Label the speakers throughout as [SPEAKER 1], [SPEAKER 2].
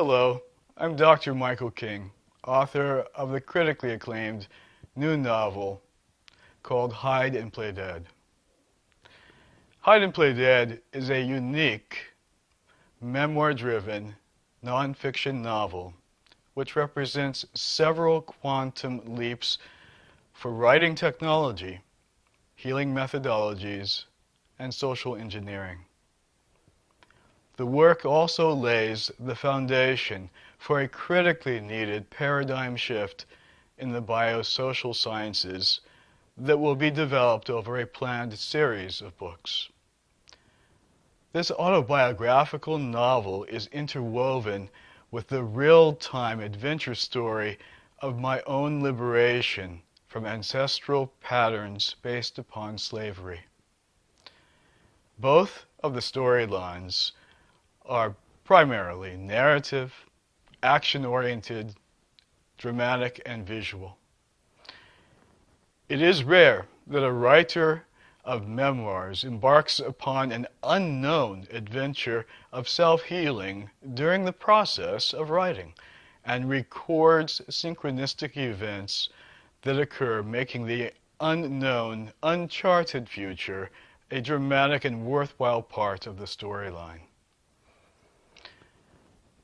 [SPEAKER 1] Hello, I'm Dr. Michael King, author of the critically acclaimed new novel called Hide and Play Dead. Hide and Play Dead is a unique, memoir-driven, nonfiction novel which represents several quantum leaps for writing technology, healing methodologies, and social engineering. The work also lays the foundation for a critically needed paradigm shift in the biosocial sciences that will be developed over a planned series of books. This autobiographical novel is interwoven with the real-time adventure story of my own liberation from ancestral patterns based upon slavery. Both of the storylines are primarily narrative, action-oriented, dramatic, and visual. It is rare that a writer of memoirs embarks upon an unknown adventure of self-healing during the process of writing and records synchronistic events that occur, making the unknown, uncharted future a dramatic and worthwhile part of the storyline.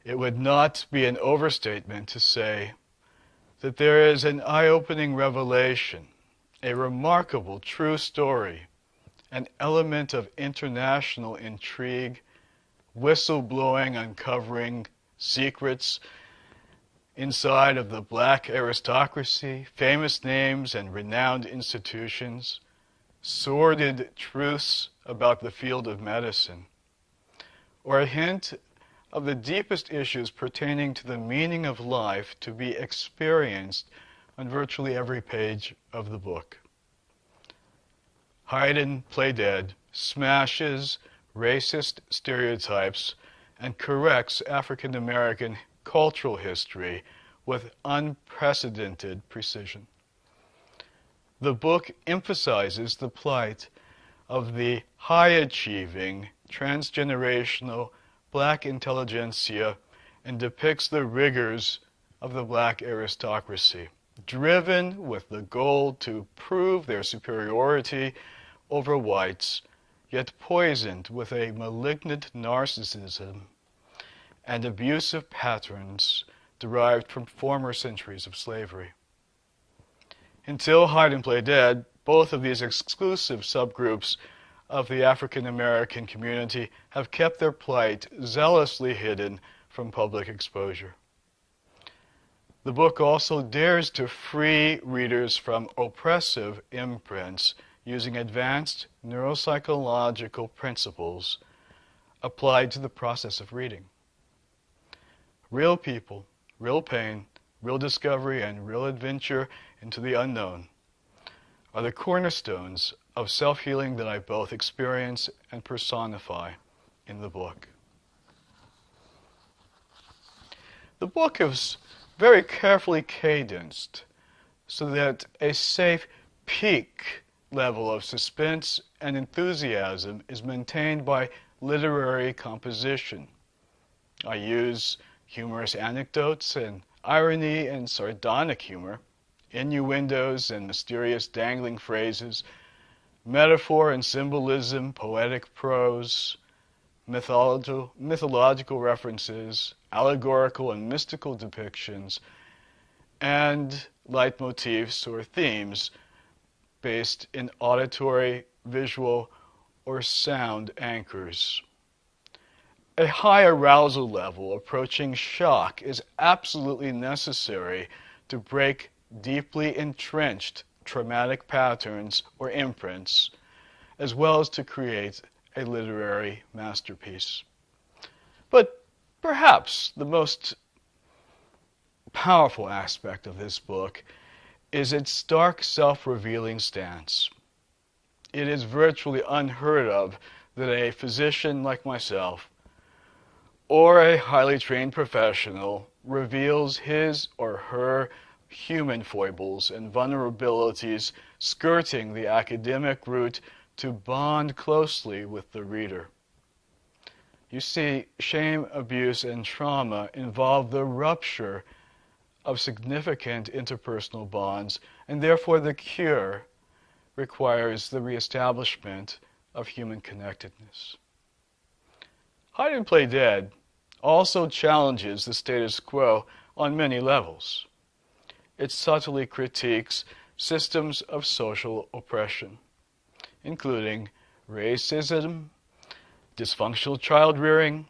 [SPEAKER 1] It would not be an overstatement to say that there is an eye-opening revelation, a remarkable true story, an element of international intrigue, whistleblowing, uncovering secrets inside of the black aristocracy, famous names and renowned institutions, sordid truths about the field of medicine, or a hint of the deepest issues pertaining to the meaning of life to be experienced on virtually every page of the book. Hide and Play Dead smashes racist stereotypes and corrects African American cultural history with unprecedented precision. The book emphasizes the plight of the high-achieving, transgenerational black intelligentsia and depicts the rigors of the black aristocracy, driven with the goal to prove their superiority over whites, yet poisoned with a malignant narcissism and abusive patterns derived from former centuries of slavery. Until Hide and Play Dead, both of these exclusive subgroups of the African American community have kept their plight zealously hidden from public exposure. The book also dares to free readers from oppressive imprints using advanced neuropsychological principles applied to the process of reading. Real people, real pain, real discovery, and real adventure into the unknown are the cornerstones of self-healing that I both experience and personify in the book. The book is very carefully cadenced so that a safe peak level of suspense and enthusiasm is maintained by literary composition. I use humorous anecdotes and irony and sardonic humor, innuendos and mysterious dangling phrases, metaphor and symbolism, poetic prose, mythological references, allegorical and mystical depictions, and leitmotifs or themes based in auditory, visual, or sound anchors. A high arousal level approaching shock is absolutely necessary to break deeply entrenched traumatic patterns or imprints, as well as to create a literary masterpiece. But perhaps the most powerful aspect of this book is its stark self-revealing stance. It is virtually unheard of that a physician like myself or a highly trained professional reveals his or her human foibles and vulnerabilities, skirting the academic route to bond closely with the reader. You see, shame, abuse, and trauma involve the rupture of significant interpersonal bonds, and therefore the cure requires the reestablishment of human connectedness. Hide and Play Dead also challenges the status quo on many levels. It subtly critiques systems of social oppression, including racism, dysfunctional child rearing,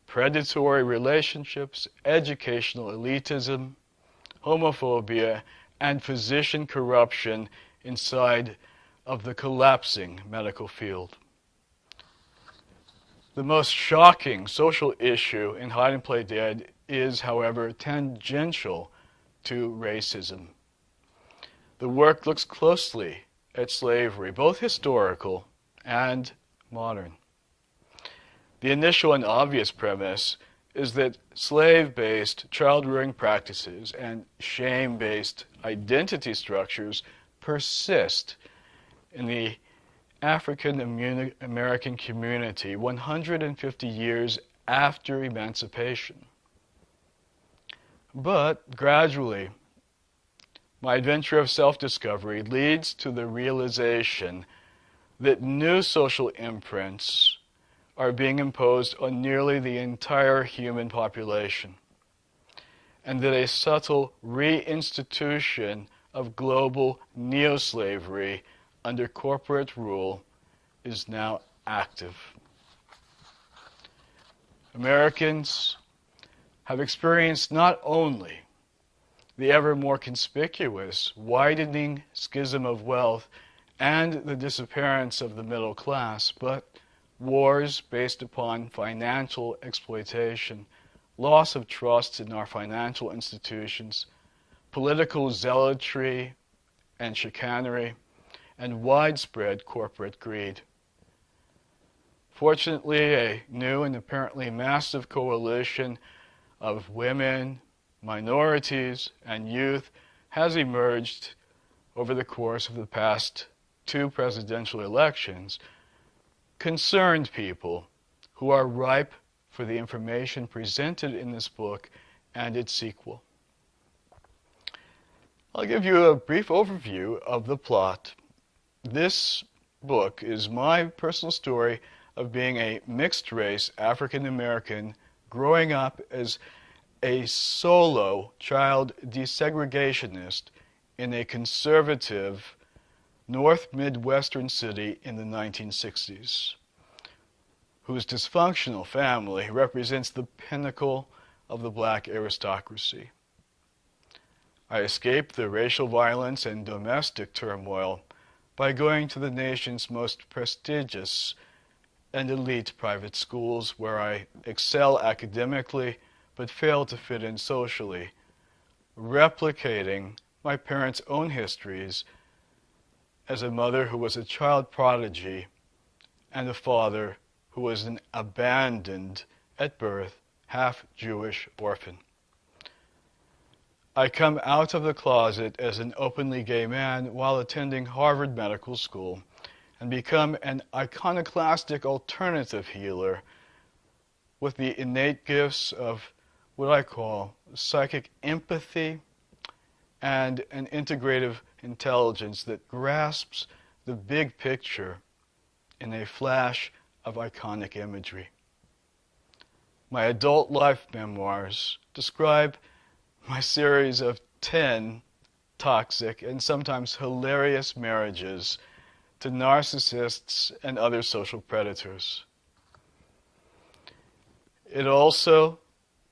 [SPEAKER 1] predatory relationships, educational elitism, homophobia, and physician corruption inside of the collapsing medical field. The most shocking social issue in Hide and Play Dead is, however, tangential to racism. The work looks closely at slavery, both historical and modern. The initial and obvious premise is that slave-based child-rearing practices and shame-based identity structures persist in the African American community 150 years after emancipation. But gradually, my adventure of self-discovery leads to the realization that new social imprints are being imposed on nearly the entire human population, and that a subtle reinstitution of global neo-slavery under corporate rule is now active. Americans have experienced not only the ever more conspicuous widening schism of wealth and the disappearance of the middle class, but wars based upon financial exploitation, loss of trust in our financial institutions, political zealotry and chicanery, and widespread corporate greed. Fortunately, a new and apparently massive coalition of women, minorities, and youth has emerged over the course of the past 2 presidential elections, concerned people who are ripe for the information presented in this book and its sequel. I'll give you a brief overview of the plot. This book is my personal story of being a mixed-race African American growing up as a solo child desegregationist in a conservative North Midwestern city in the 1960s, whose dysfunctional family represents the pinnacle of the black aristocracy. I escaped the racial violence and domestic turmoil by going to the nation's most prestigious and elite private schools, where I excel academically but fail to fit in socially, replicating my parents' own histories as a mother who was a child prodigy and a father who was an abandoned, at birth, half-Jewish orphan. I come out of the closet as an openly gay man while attending Harvard Medical School and become an iconoclastic alternative healer with the innate gifts of what I call psychic empathy and an integrative intelligence that grasps the big picture in a flash of iconic imagery. My adult life memoirs describe my series of 10 toxic and sometimes hilarious marriages to narcissists and other social predators. It also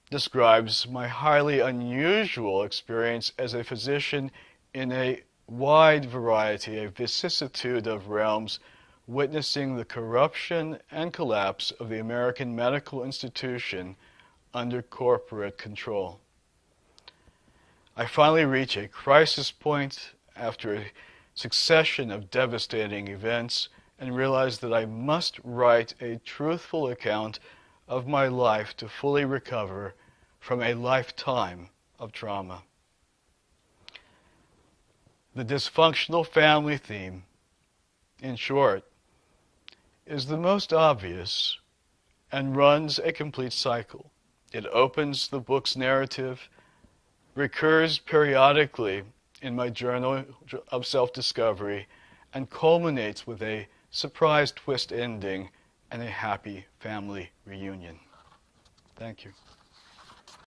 [SPEAKER 1] describes my highly unusual experience as a physician in a wide variety, a vicissitude of realms, witnessing the corruption and collapse of the American medical institution under corporate control. I finally reach a crisis point after a succession of devastating events and realize that I must write a truthful account of my life to fully recover from a lifetime of trauma. The dysfunctional family theme, in short, is the most obvious and runs a complete cycle. It opens the book's narrative, recurs periodically in my journal of self-discovery, and culminates with a surprise twist ending and a happy family reunion. Thank you.